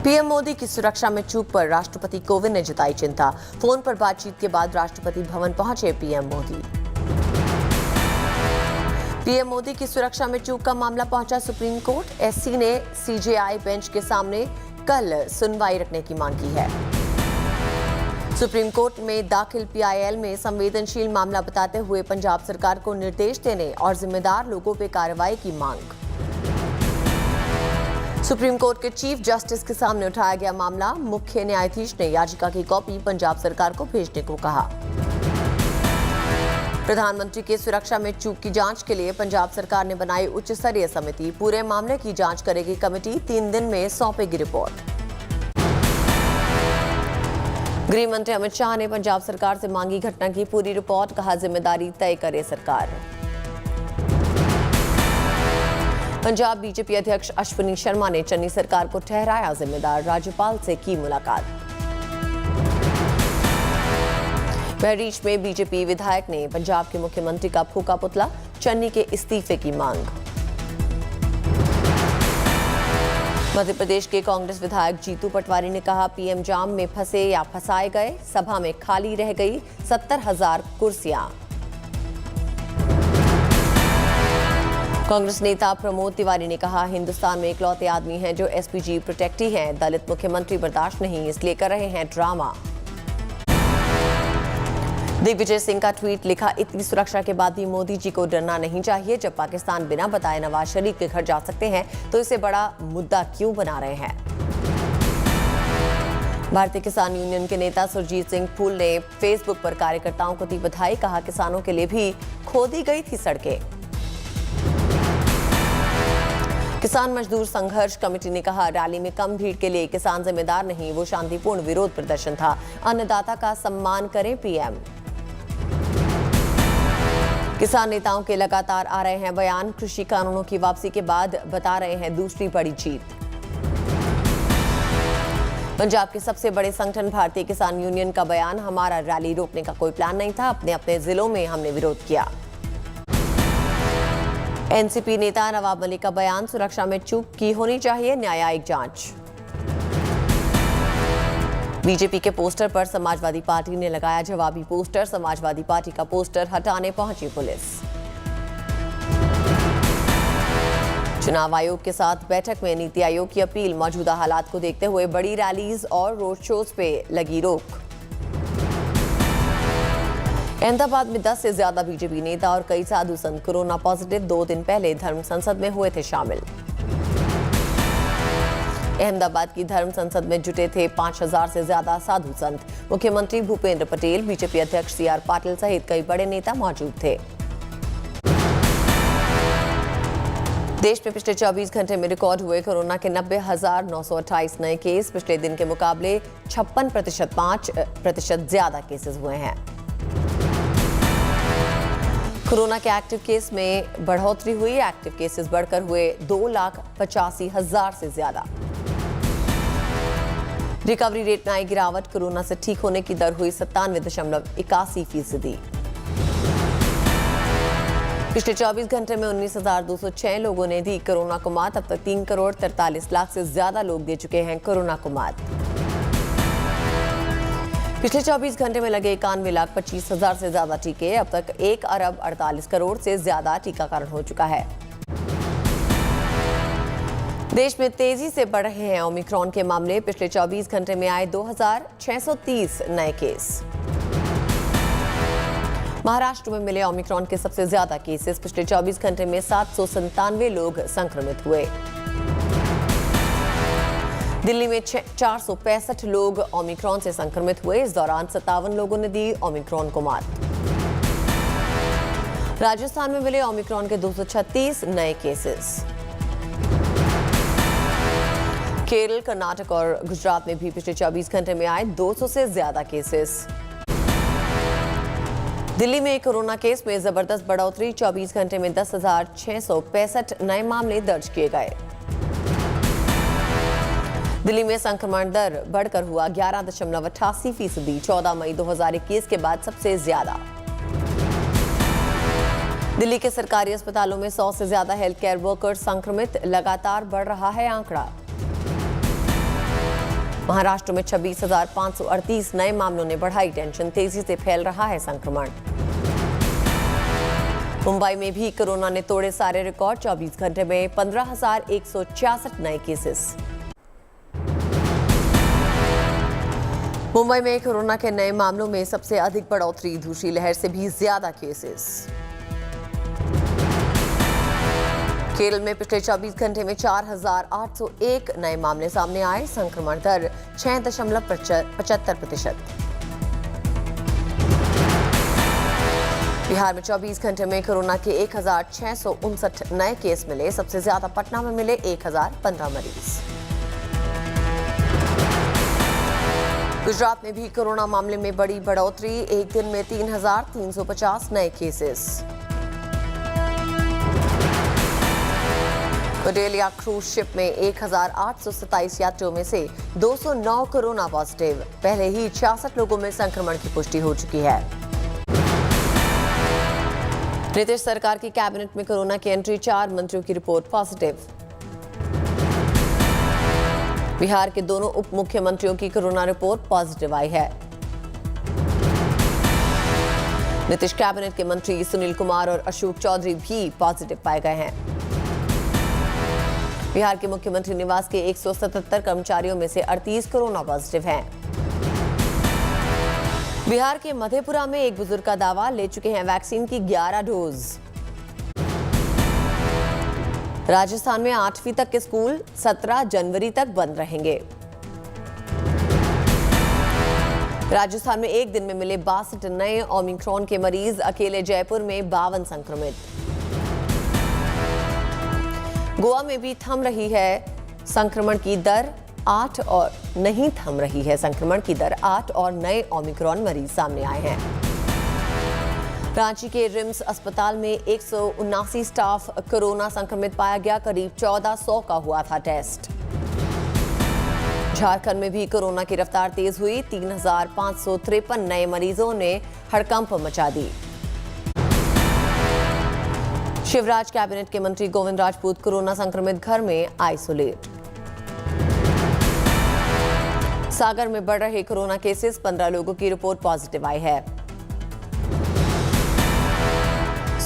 PM Modi की सुरक्षा में चूक पर राष्ट्रपति कोविंद ने जताई चिंता। फोन पर बातचीत के बाद राष्ट्रपति भवन पहुंचे पीएम मोदी। पीएम मोदी की सुरक्षा में चूक का मामला पहुंचा सुप्रीम कोर्ट। एससी ने सीजेआई बेंच के सामने कल सुनवाई रखने की मांग की है। सुप्रीम कोर्ट में दाखिल पीआईएल में संवेदनशील मामला बताते हुए पंजाब सरकार को निर्देश देने और जिम्मेदार लोगों पर कार्रवाई की मांग। सुप्रीम कोर्ट के चीफ जस्टिस के सामने उठाया गया मामला। मुख्य न्यायाधीश ने याचिका की कॉपी पंजाब सरकार को भेजने को कहा। प्रधानमंत्री के सुरक्षा में चूक की जांच के लिए पंजाब सरकार ने बनाई उच्च स्तरीय समिति। पूरे मामले की जांच करेगी कमेटी। 3 दिन में सौंपेगी रिपोर्ट। गृह मंत्री अमित शाह ने पंजाब सरकार से मांगी घटना की पूरी रिपोर्ट। कहा, जिम्मेदारी तय करे सरकार। पंजाब बीजेपी अध्यक्ष अश्विनी शर्मा ने चन्नी सरकार को ठहराया जिम्मेदार। राज्यपाल से की मुलाकात। बहरीच में बीजेपी विधायक ने पंजाब के मुख्यमंत्री का फूका पुतला। चन्नी के इस्तीफे की मांग। मध्य प्रदेश के कांग्रेस विधायक जीतू पटवारी ने कहा, पीएम जाम में फंसे या फंसाए गए। सभा में खाली रह गई 70,000 कुर्सियां। कांग्रेस नेता प्रमोद तिवारी ने कहा, हिंदुस्तान में इकलौते आदमी हैं जो एसपीजी प्रोटेक्टी हैं। दलित मुख्यमंत्री बर्दाश्त नहीं, इसलिए कर रहे हैं ड्रामा। दिग्विजय सिंह का ट्वीट लिखा, इतनी सुरक्षा के बाद भी मोदी जी को डरना नहीं चाहिए। जब पाकिस्तान बिना बताए नवाज शरीफ के घर जा सकते हैं तो इसे बड़ा मुद्दा क्यों बना रहे हैं। भारतीय किसान यूनियन के नेता सुरजीत सिंह फूल ने फेसबुक पर कार्यकर्ताओं को दी बधाई। कहा, किसानों के लिए भी खोदी गई थी सड़कें। किसान मजदूर संघर्ष कमेटी ने कहा, रैली में कम भीड़ के लिए किसान जिम्मेदार नहीं, वो शांतिपूर्ण विरोध प्रदर्शन था। अन्नदाता का सम्मान करें पीएम। किसान नेताओं के लगातार आ रहे हैं बयान। कृषि कानूनों की वापसी के बाद बता रहे हैं दूसरी बड़ी जीत। पंजाब के सबसे बड़े संगठन भारतीय किसान यूनियन का बयान, हमारा रैली रोकने का कोई प्लान नहीं था। अपने अपने जिलों में हमने विरोध किया। एनसीपी नेता नवाब मलिक का बयान, सुरक्षा में चूक की होनी चाहिए न्यायिक जांच। बीजेपी के पोस्टर पर समाजवादी पार्टी ने लगाया जवाबी पोस्टर। समाजवादी पार्टी का पोस्टर हटाने पहुंची पुलिस। चुनाव आयोग के साथ बैठक में नीति आयोग की अपील। मौजूदा हालात को देखते हुए बड़ी रैलीज और रोड शोज पे लगी रोक। अहमदाबाद में 10 से ज्यादा बीजेपी नेता और कई साधु संत कोरोना पॉजिटिव। 2 दिन पहले धर्म संसद में हुए थे शामिल। अहमदाबाद की धर्म संसद में जुटे थे 5,000 से ज्यादा साधु संत। मुख्यमंत्री भूपेंद्र पटेल, बीजेपी अध्यक्ष सीआर पाटिल सहित कई बड़े नेता मौजूद थे। देश में पिछले 24 घंटे में रिकॉर्ड हुए कोरोना के 90,928 नए केस। पिछले दिन के मुकाबले 56%, 5% ज्यादा केसेस हुए हैं। कोरोना के एक्टिव केस में बढ़ोतरी हुई। एक्टिव केसेस बढ़कर हुए 2,85,000 से ज्यादा। रिकवरी रेट में आई गिरावट। कोरोना से ठीक होने की दर हुई 97.81%। पिछले 24 घंटे में 19,206 लोगों ने दी कोरोना को मात। अब तक 3,43,00,000 से ज्यादा लोग दे चुके हैं कोरोना को मात। पिछले 24 घंटे में लगे 91,25,000 से ज्यादा टीके। अब तक 1,48 करोड़ से ज्यादा टीकाकरण हो चुका है। देश में तेजी से बढ़ रहे हैं ओमिक्रॉन के मामले। पिछले 24 घंटे में आए 2,630 नए केस। महाराष्ट्र में मिले ओमिक्रॉन के सबसे ज्यादा केसेस। पिछले 24 घंटे में 797 लोग संक्रमित हुए। दिल्ली में 465 लोग ओमिक्रॉन से संक्रमित हुए। इस दौरान 57 लोगों ने दी ओमिक्रॉन को मात। राजस्थान में मिले ओमिक्रॉन के 236 नए केसेस। केरल, कर्नाटक और गुजरात में भी पिछले 24 घंटे में आए 200 से ज्यादा केसेस। दिल्ली में कोरोना केस में जबरदस्त बढ़ोतरी। 24 घंटे में 10,665 नए मामले दर्ज किए गए। दिल्ली में संक्रमण दर बढ़कर हुआ 11.88%। 14 मई 2021 के बाद सबसे ज्यादा। दिल्ली के सरकारी अस्पतालों में 100 से ज्यादा हेल्थ केयर वर्कर्स संक्रमित। लगातार बढ़ रहा है आंकड़ा। महाराष्ट्र में 26,538 नए मामलों ने बढ़ाई टेंशन, तेजी से फैल रहा है संक्रमण। मुंबई में भी कोरोना ने तोड़े सारे रिकॉर्ड, 24 घंटे में 15,166 नए केसेस। मुंबई में कोरोना के नए मामलों में सबसे अधिक बढ़ोतरी, दूसरी लहर से भी ज्यादा केसेस। केरल में पिछले 24 घंटे में 4,801 नए मामले सामने आए, संक्रमण दर 6.75%। बिहार में 24 घंटे में कोरोना के 1,659 नए केस मिले, सबसे ज्यादा पटना में मिले 1,015 मरीज। गुजरात में भी कोरोना मामले में बड़ी बढ़ोतरी, एक दिन में 3,350 नए केसेस। कोडेलिया क्रूज शिप में 1,827 यात्रियों में से 209 कोरोना पॉजिटिव, पहले ही 66 लोगों में संक्रमण की पुष्टि हो चुकी है। नीतीश सरकार की कैबिनेट में कोरोना की एंट्री, 4 मंत्रियों की रिपोर्ट पॉजिटिव। बिहार के दोनों उप मुख्यमंत्रियों की कोरोना रिपोर्ट पॉजिटिव आई है। नीतीश कैबिनेट के मंत्री सुनील कुमार और अशोक चौधरी भी पॉजिटिव पाए गए हैं। बिहार के मुख्यमंत्री निवास के 177 कर्मचारियों में से 38 कोरोना पॉजिटिव हैं। बिहार के मधेपुरा में एक बुजुर्ग का दावा, ले चुके हैं वैक्सीन की 11 डोज। राजस्थान में 8वीं तक के स्कूल 17 जनवरी तक बंद रहेंगे। राजस्थान में एक दिन में मिले 62 नए ओमिक्रॉन के मरीज, अकेले जयपुर में 52 संक्रमित। गोवा में भी थम रही है संक्रमण की दर 8 और नहीं थम रही है संक्रमण की दर 8 और नए ओमिक्रॉन मरीज सामने आए हैं। रांची के रिम्स अस्पताल में 179 स्टाफ कोरोना संक्रमित पाया गया, करीब 1400 का हुआ था टेस्ट। झारखंड में भी कोरोना की रफ्तार तेज हुई, 3,553 नए मरीजों ने हड़कंप मचा दी। शिवराज कैबिनेट के मंत्री गोविंद राजपूत कोरोना संक्रमित घर में आइसोलेट। सागर में बढ़ रहे कोरोना केसेस, 15 लोगों की रिपोर्ट पॉजिटिव आई है।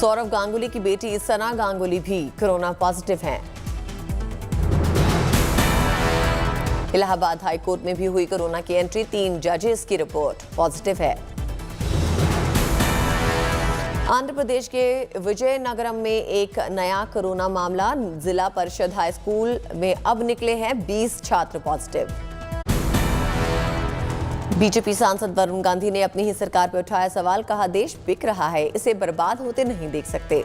सौरव गांगुली की बेटी सना गांगुली भी कोरोना पॉजिटिव हैं। इलाहाबाद हाई कोर्ट में भी हुई कोरोना की एंट्री, 3 जजेस की रिपोर्ट पॉजिटिव है। आंध्र प्रदेश के विजयनगरम में एक नया कोरोना मामला, जिला परिषद हाई स्कूल में अब निकले हैं 20 छात्र पॉजिटिव। बीजेपी सांसद वरुण गांधी ने अपनी ही सरकार पर उठाया सवाल, कहा देश बिक रहा है, इसे बर्बाद होते नहीं देख सकते।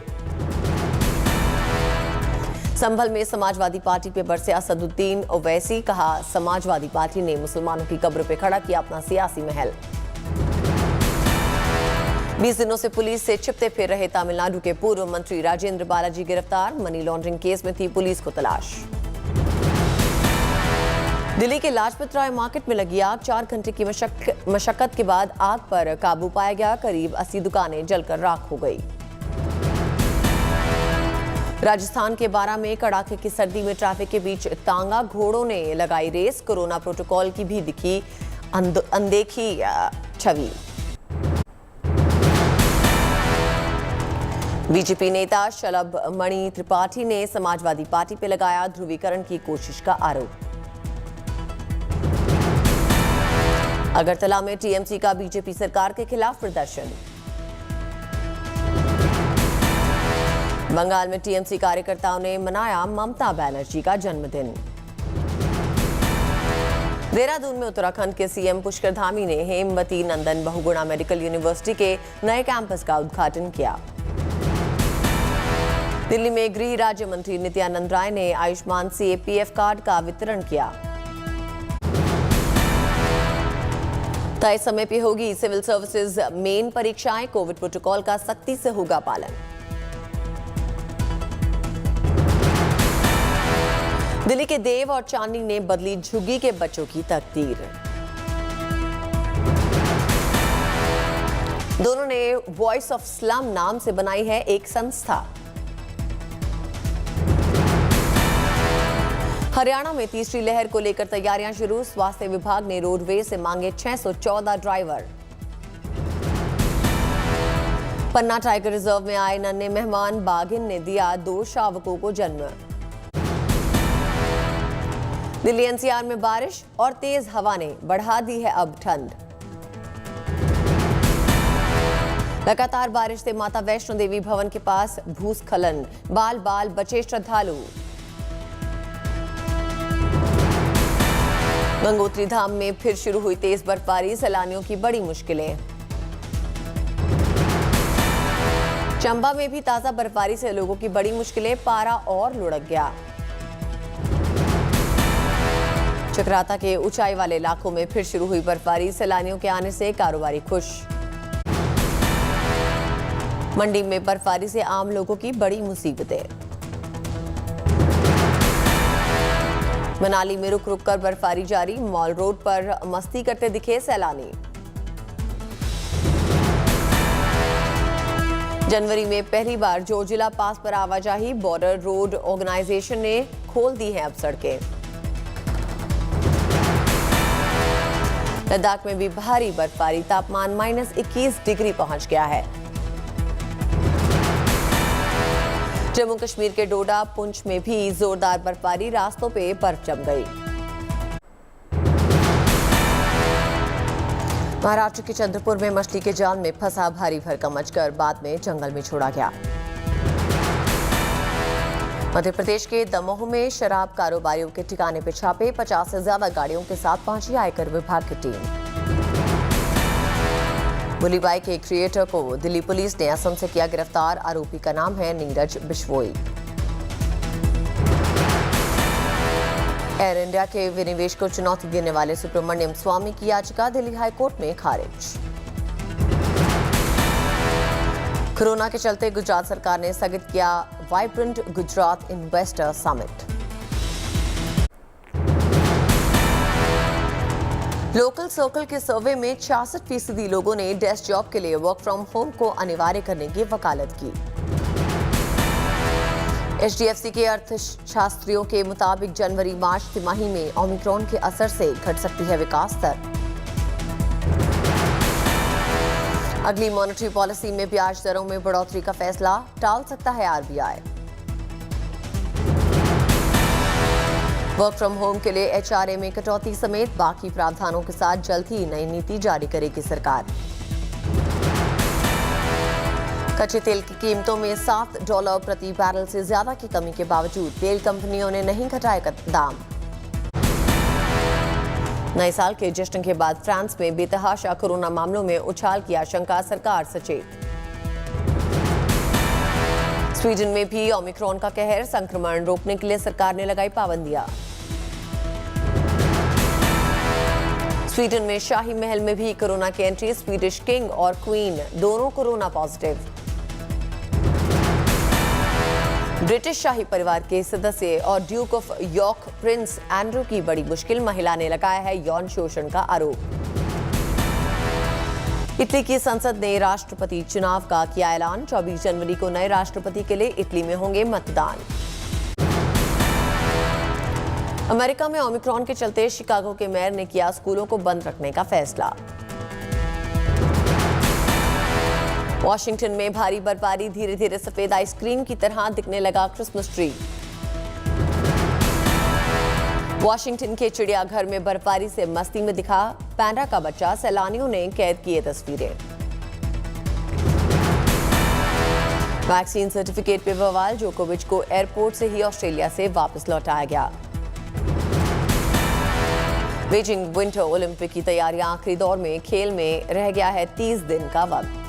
संभल में समाजवादी पार्टी पे बरसे असदुद्दीन ओवैसी, कहा समाजवादी पार्टी ने मुसलमानों की कब्र पे खड़ा किया अपना सियासी महल। 20 दिनों से पुलिस से छिपते फिर रहे तमिलनाडु के पूर्व मंत्री राजेंद्र बालाजी गिरफ्तार, मनी लॉन्ड्रिंग केस में थी पुलिस को तलाश। दिल्ली के लाजपत राय मार्केट में लगी आग, 4 घंटे की मशक्कत के बाद आग पर काबू पाया गया, करीब 80 दुकानें जलकर राख हो गई। राजस्थान के बारां में कड़ाके की सर्दी में ट्रैफिक के बीच तांगा घोड़ों ने लगाई रेस, कोरोना प्रोटोकॉल की भी दिखी अनदेखी छवि। बीजेपी नेता शलभ मणि त्रिपाठी ने समाजवादी पार्टी पर लगाया ध्रुवीकरण की कोशिश का आरोप। अगरतला में टीएमसी का बीजेपी सरकार के खिलाफ प्रदर्शन। बंगाल में टीएमसी कार्यकर्ताओं ने मनाया ममता बनर्जी का जन्मदिन। देहरादून में उत्तराखंड के सीएम पुष्कर धामी ने हेमवती नंदन बहुगुणा मेडिकल यूनिवर्सिटी के नए कैंपस का उद्घाटन किया। दिल्ली में गृह राज्य मंत्री नित्यानंद राय ने आयुष्मान सीएपीएफ कार्ड का वितरण किया। तय समय पे होगी सिविल सर्विसेज मेन परीक्षाएं, कोविड प्रोटोकॉल का सख्ती से होगा पालन। दिल्ली के देव और चांदनी ने बदली झुग्गी के बच्चों की तकदीर। दोनों ने वॉइस ऑफ स्लम नाम से बनाई है एक संस्था। हरियाणा में तीसरी लहर को लेकर तैयारियां शुरू। स्वास्थ्य विभाग ने रोडवेज से मांगे 614 ड्राइवर। पन्ना टाइगर रिजर्व में आए नन्हे मेहमान बाघिन ने दिया 2 शावकों को जन्म। दिल्ली एनसीआर में बारिश और तेज हवा ने बढ़ा दी है अब ठंड। लगातार बारिश से माता वैष्णो देवी भवन के पास भूस्खलन, बाल बाल बचे श्रद्धालु। गंगोत्री धाम में फिर शुरू हुई तेज बर्फबारी, सैलानियों की बड़ी मुश्किलें। चंबा में भी ताजा बर्फबारी से लोगों की बड़ी मुश्किलें, पारा और लुढ़क गया। चक्राता के ऊंचाई वाले इलाकों में फिर शुरू हुई बर्फबारी, सैलानियों के आने से कारोबारी खुश। मंडी में बर्फबारी से आम लोगों की बड़ी मुसीबतें। मनाली में रुक रुक कर बर्फबारी जारी, मॉल रोड पर मस्ती करते दिखे सैलानी। जनवरी में पहली बार जोजिला पास पर आवाजाही, बॉर्डर रोड ऑर्गेनाइजेशन ने खोल दी है अब सड़कें। लद्दाख में भी भारी बर्फबारी, तापमान -21 डिग्री पहुंच गया है। जम्मू कश्मीर के डोडा, पुंछ में भी जोरदार बर्फबारी, रास्तों पे बर्फ जम गई। महाराष्ट्र के चंद्रपुर में मछली के जाल में फंसा भारी भरकम अजगर, बाद में जंगल में छोड़ा गया। मध्य प्रदेश के दमोह में शराब कारोबारियों के ठिकाने पर छापे, 50 से ज्यादा गाड़ियों के साथ पहुंची आयकर विभाग की टीम। बुली बाई के क्रिएटर को दिल्ली पुलिस ने असम से किया गिरफ्तार, आरोपी का नाम है नीरज बिश्नोई। एयर इंडिया के विनिवेश को चुनौती देने वाले सुब्रमण्यम स्वामी की याचिका दिल्ली हाईकोर्ट में खारिज। कोरोना के चलते गुजरात सरकार ने स्थगित किया vibrant Gujarat investor summit. Local circle के सर्वे में 66% लोगों ने डेस्क जॉब के लिए वर्क फ्रॉम होम को अनिवार्य करने की वकालत की। एचडीएफसी के अर्थशास्त्रियों के मुताबिक जनवरी मार्च तिमाही में ओमिक्रॉन के असर से घट सकती है विकास दर। अगली मॉनेटरी पॉलिसी में ब्याज दरों में बढ़ोतरी का फैसला टाल सकता है आरबीआई। वर्क फ्रॉम होम के लिए एचआरए में कटौती समेत बाकी प्रावधानों के साथ जल्द ही नई नीति जारी करेगी सरकार। कच्चे तेल की कीमतों में $7 प्रति बैरल से ज्यादा की कमी के बावजूद तेल कंपनियों ने नहीं घटाए दाम। नए साल के जश्न के बाद फ्रांस में बेतहाशा कोरोना मामलों में उछाल की आशंका, सरकार सचेत। स्वीडन में भी ओमिक्रॉन का कहर, संक्रमण रोकने के लिए सरकार ने लगाई पाबंदियां। स्वीडन में शाही महल में भी कोरोना की एंट्री, स्वीडिश किंग और क्वीन दोनों कोरोना पॉजिटिव। ब्रिटिश शाही परिवार के सदस्य और Duke of York Prince Andrew की बड़ी मुश्किल, महिला ने लगाया है यौन शोषण का आरोप। इटली की संसद ने राष्ट्रपति चुनाव का किया ऐलान, 24 जनवरी को नए राष्ट्रपति के लिए इटली में होंगे मतदान। अमेरिका में ओमिक्रॉन के चलते शिकागो के मेयर ने किया स्कूलों को बंद रखने का फैसला। वॉशिंगटन में भारी बर्फबारी, धीरे धीरे सफेद आइसक्रीम की तरह दिखने लगा क्रिसमस ट्री। वॉशिंगटन के चिड़ियाघर में बर्फबारी से मस्ती में दिखा पैंडा का बच्चा, सैलानियों ने कैद किए तस्वीरें। वैक्सीन सर्टिफिकेट पे बवाल, जोकोविच को एयरपोर्ट से ही ऑस्ट्रेलिया से वापस लौटाया गया। बीजिंग विंटर ओलंपिक की तैयारियां आखिरी दौर में, खेल में रह गया है 30 दिन का वक्त।